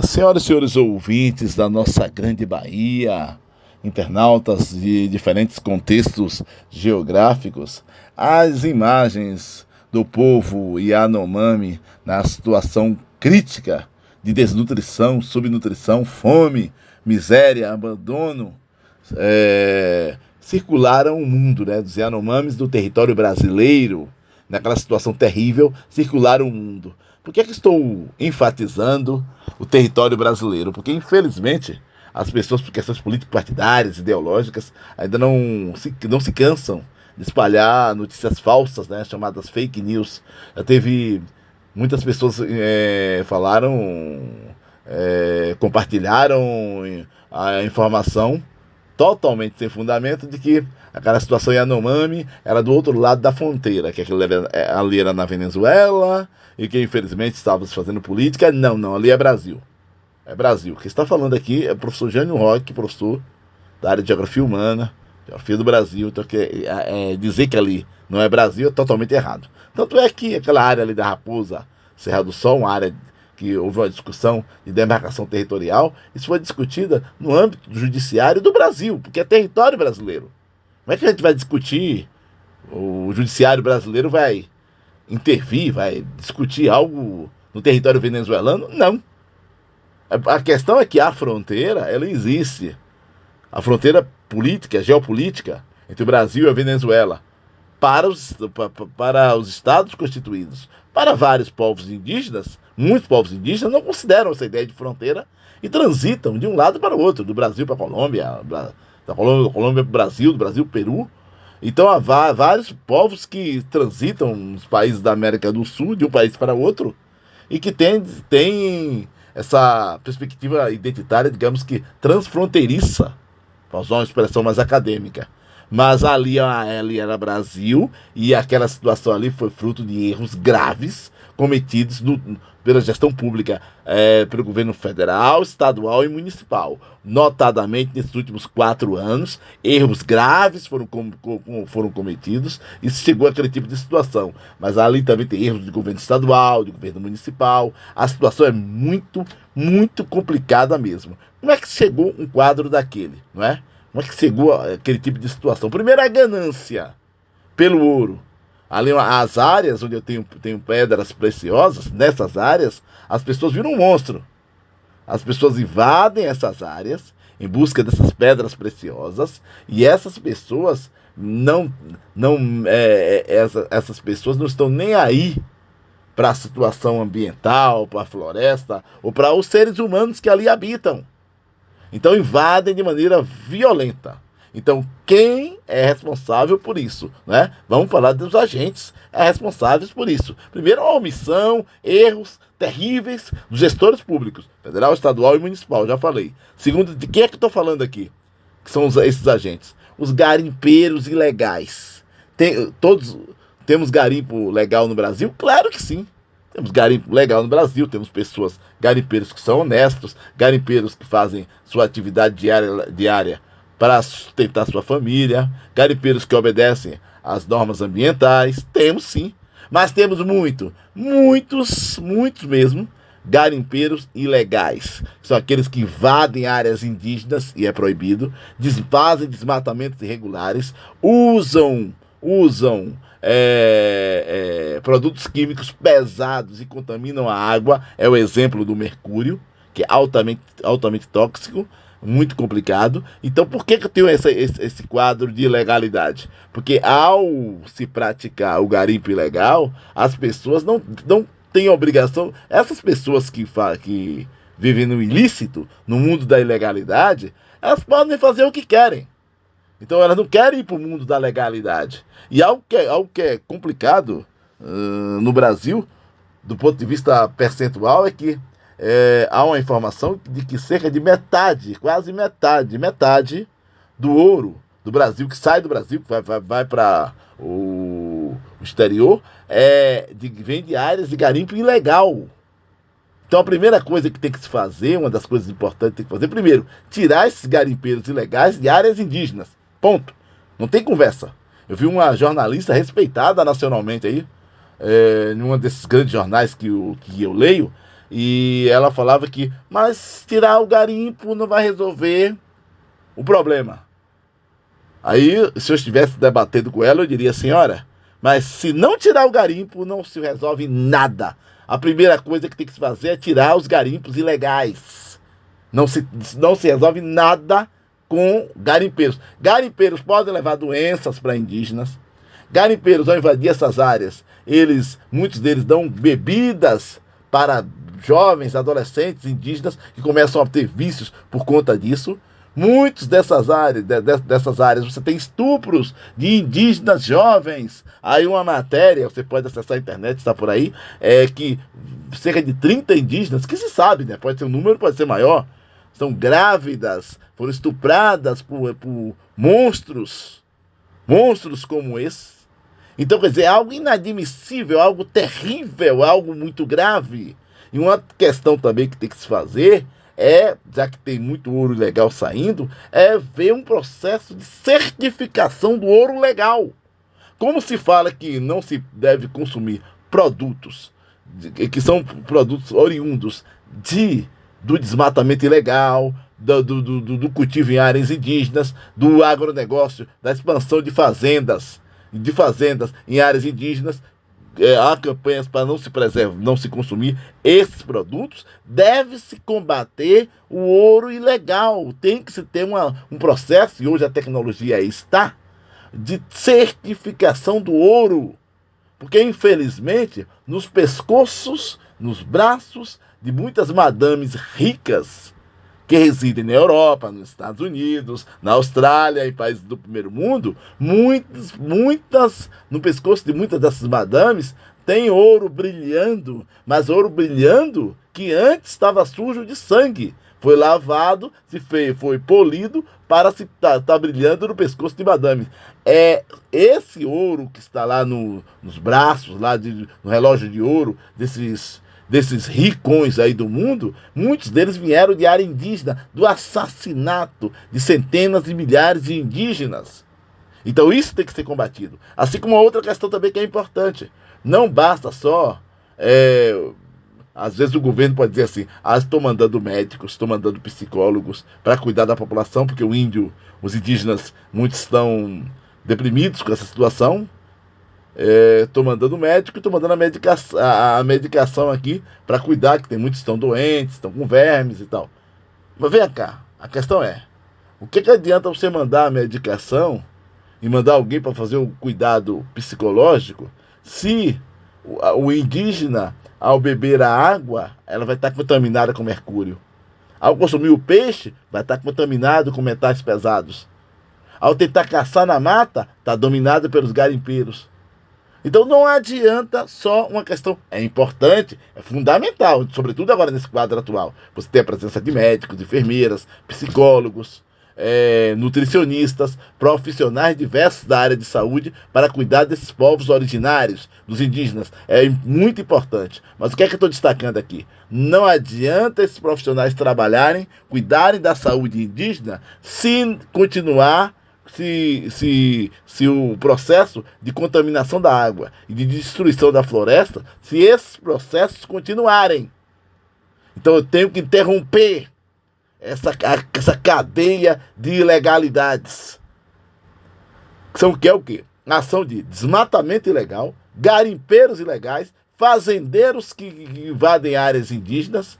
Senhoras e senhores ouvintes da nossa grande Bahia, internautas de diferentes contextos geográficos, as imagens do povo Yanomami na situação crítica de desnutrição, subnutrição, fome, miséria, abandono, circularam o mundo, né? Dos Yanomamis do território brasileiro, naquela situação terrível, circularam o mundo. Por que é que estou enfatizando o território brasileiro? Porque, infelizmente, as pessoas, por questões político-partidárias, ideológicas, ainda não se cansam de espalhar notícias falsas, né, chamadas fake news. Já teve muitas pessoas compartilharam a informação totalmente sem fundamento de que aquela situação Yanomami era do outro lado da fronteira, que ali era na Venezuela e que infelizmente estava se fazendo política. Não, não, ali é Brasil. É Brasil. Quem está falando aqui é o professor Jânio Roque, professor da área de Geografia Humana, Geografia do Brasil. Então, dizer que ali não é Brasil é totalmente errado. Tanto é que aquela área ali da Raposa, Serra do Sol, uma área que houve uma discussão de demarcação territorial, isso foi discutida no âmbito do judiciário do Brasil, porque é território brasileiro. Como é que a gente vai discutir, o judiciário brasileiro vai intervir, vai discutir algo no território venezuelano? Não. A questão é que a fronteira, ela existe. A fronteira política, geopolítica, entre o Brasil e a Venezuela, para os estados constituídos. Para vários povos indígenas, muitos povos indígenas não consideram essa ideia de fronteira e transitam de um lado para o outro, do Brasil para a Colômbia, da Colômbia para o Brasil, do Brasil para o Peru. Então há vários povos que transitam nos países da América do Sul, de um país para outro, e que tem essa perspectiva identitária, digamos que transfronteiriça, para usar uma expressão mais acadêmica. Mas ali era Brasil e aquela situação ali foi fruto de erros graves cometidos pela gestão pública, pelo governo federal, estadual e municipal. Notadamente, nesses últimos 4 anos, erros graves foram cometidos e chegou àquele tipo de situação. Mas ali também tem erros de governo estadual, de governo municipal. A situação é muito, muito complicada mesmo. Como é que chegou um quadro daquele, não é? Como é que chegou aquele tipo de situação? Primeiro, a ganância pelo ouro. Ali, as áreas onde eu tenho pedras preciosas, nessas áreas, as pessoas viram um monstro. As pessoas invadem essas áreas em busca dessas pedras preciosas e essas pessoas essas pessoas não estão nem aí para a situação ambiental, para a floresta ou para os seres humanos que ali habitam. Então invadem de maneira violenta. Então quem é responsável por isso, né? Vamos falar dos agentes responsáveis por isso. Primeiro, a omissão, erros terríveis dos gestores públicos, federal, estadual e municipal, já falei. Segundo, de quem é que estou falando aqui? Que são esses agentes? Os garimpeiros ilegais. Todos temos garimpo legal no Brasil? Claro que sim. Temos garimpo legal no Brasil, temos pessoas, garimpeiros que são honestos, garimpeiros que fazem sua atividade diária para sustentar sua família, garimpeiros que obedecem às normas ambientais. Temos sim, mas temos muitos mesmo, garimpeiros ilegais. São aqueles que invadem áreas indígenas, e é proibido, fazem desmatamentos irregulares, usam produtos químicos pesados e contaminam a água. É o exemplo do mercúrio, que é altamente tóxico, muito complicado. Então, por que eu tenho esse quadro de ilegalidade? Porque ao se praticar o garimpo ilegal, as pessoas não têm obrigação. Essas pessoas que vivem no ilícito, no mundo da ilegalidade, elas podem fazer o que querem. Então elas não querem ir para o mundo da legalidade. E algo que é complicado no Brasil, do ponto de vista percentual, é que há uma informação de que cerca de metade, quase metade do ouro do Brasil, que sai do Brasil, que vai para o exterior, vem de áreas de garimpo ilegal. Então a primeira coisa que tem que se fazer, uma das coisas importantes que tem que fazer, primeiro, tirar esses garimpeiros ilegais de áreas indígenas. Ponto. Não tem conversa. Eu vi uma jornalista respeitada nacionalmente aí, em um desses grandes jornais que eu leio, e ela falava que, mas tirar o garimpo não vai resolver o problema. Aí, se eu estivesse debatendo com ela, eu diria, senhora, mas se não tirar o garimpo, não se resolve nada. A primeira coisa que tem que se fazer é tirar os garimpos ilegais. Não se, não se resolve nada com garimpeiros. Garimpeiros podem levar doenças para indígenas. Garimpeiros, ao invadir essas áreas, muitos deles dão bebidas para jovens, adolescentes, indígenas que começam a ter vícios por conta disso. Muitas dessas áreas, você tem estupros de indígenas jovens. Aí uma matéria, você pode acessar a internet, está por aí, que cerca de 30 indígenas, que se sabe, né? Pode ser um número, pode ser maior, são grávidas, foram estupradas por monstros como esse. Então, quer dizer, é algo inadmissível, algo terrível, algo muito grave. E uma questão também que tem que se fazer já que tem muito ouro ilegal saindo, é ver um processo de certificação do ouro legal. Como se fala que não se deve consumir produtos que são produtos oriundos do desmatamento ilegal, do cultivo em áreas indígenas, do agronegócio, da expansão de fazendas em áreas indígenas, há campanhas para não se preservar, não se consumir esses produtos, deve-se combater o ouro ilegal. Tem que se ter um processo, e hoje a tecnologia está, de certificação do ouro. Porque, infelizmente, nos pescoços, nos braços de muitas madames ricas que residem na Europa, nos Estados Unidos, na Austrália, em países do primeiro mundo, no pescoço de muitas dessas madames tem ouro brilhando, mas ouro brilhando que antes estava sujo de sangue. Foi lavado, foi polido para se tá brilhando no pescoço de madame. É esse ouro que está lá nos braços, no relógio de ouro desses ricões aí do mundo, muitos deles vieram de área indígena, do assassinato de centenas de milhares de indígenas. Então isso tem que ser combatido. Assim como uma outra questão também que é importante. Não basta só... às vezes o governo pode dizer assim, estou mandando médicos, estou mandando psicólogos para cuidar da população, porque os indígenas, muitos estão deprimidos com essa situação. Estou mandando médico e estou mandando a medicação aqui para cuidar, que tem muitos que estão doentes, estão com vermes e tal. Mas vem cá, a questão é, o que adianta você mandar a medicação e mandar alguém para fazer o cuidado psicológico se o indígena, ao beber a água, ela vai estar contaminada com mercúrio. Ao consumir o peixe, vai estar contaminado com metais pesados. Ao tentar caçar na mata, está dominado pelos garimpeiros. Então não adianta só uma questão, é importante, é fundamental, sobretudo agora nesse quadro atual, você ter a presença de médicos, de enfermeiras, psicólogos, nutricionistas, profissionais diversos da área de saúde para cuidar desses povos originários, dos indígenas. É muito importante. Mas o que é que eu estou destacando aqui? Não adianta esses profissionais trabalharem, cuidarem da saúde indígena, se continuar se o processo de contaminação da água e de destruição da floresta, se esses processos continuarem. Então eu tenho que interromper essa cadeia de ilegalidades. Que é o quê? Ação de desmatamento ilegal, garimpeiros ilegais, fazendeiros que invadem áreas indígenas.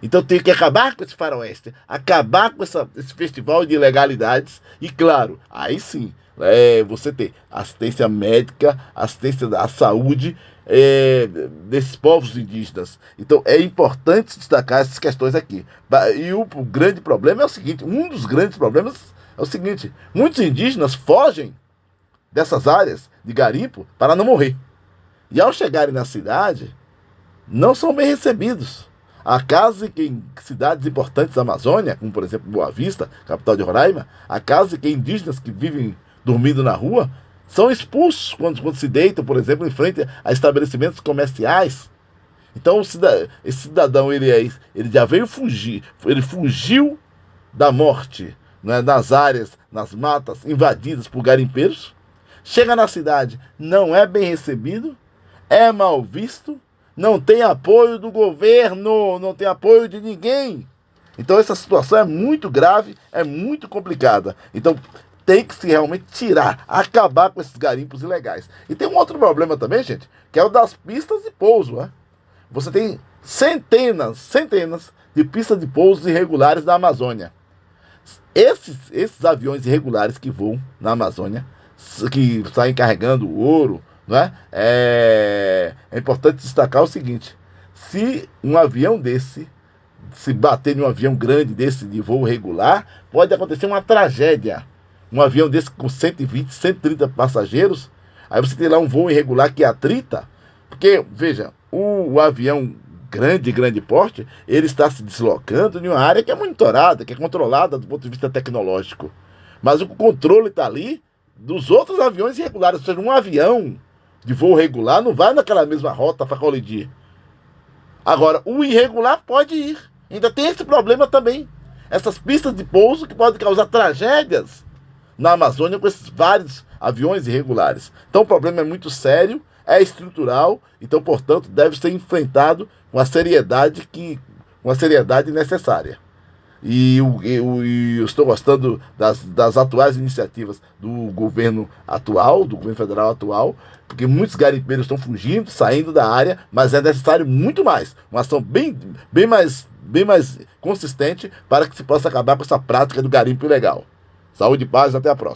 Então tem que acabar com esse faroeste, acabar com esse festival de ilegalidades e, claro, aí sim, você tem assistência médica, assistência à saúde desses povos indígenas. Então é importante destacar essas questões aqui. E o grande problema é o seguinte, um dos grandes problemas é o seguinte, muitos indígenas fogem dessas áreas de garimpo para não morrer. E ao chegarem na cidade, não são bem recebidos. Há casos que em cidades importantes da Amazônia, como por exemplo Boa Vista, capital de Roraima, há casos que indígenas que vivem dormindo na rua são expulsos quando se deitam, por exemplo, em frente a estabelecimentos comerciais. Então esse cidadão ele já veio fugir, ele fugiu da morte, né, nas áreas, nas matas invadidas por garimpeiros, chega na cidade, não é bem recebido, é mal visto, não tem apoio do governo, não tem apoio de ninguém. Então essa situação é muito grave, é muito complicada. Então tem que se realmente tirar, acabar com esses garimpos ilegais. E tem um outro problema também, gente, que é o das pistas de pouso, né? Você tem centenas de pistas de pouso irregulares na Amazônia. Esses aviões irregulares que voam na Amazônia, que saem carregando ouro, não é? É importante destacar o seguinte: se um avião desse se bater em um avião grande desse de voo regular, pode acontecer uma tragédia. Um avião desse com 120, 130 passageiros, aí você tem lá um voo irregular que atrita, porque, veja, o avião grande porte, ele está se deslocando em uma área que é monitorada, que é controlada do ponto de vista tecnológico. Mas o controle está ali dos outros aviões irregulares. Ou seja, um avião de voo regular não vai naquela mesma rota para colidir. Agora, o irregular pode ir. Ainda tem esse problema também. Essas pistas de pouso que podem causar tragédias na Amazônia com esses vários aviões irregulares. Então o problema é muito sério, é estrutural, então, portanto, deve ser enfrentado com a seriedade necessária. Eu estou gostando das atuais iniciativas do governo atual, do governo federal atual, porque muitos garimpeiros estão fugindo, saindo da área, mas é necessário muito mais, uma ação bem mais consistente para que se possa acabar com essa prática do garimpo ilegal. Saúde e paz, até a próxima.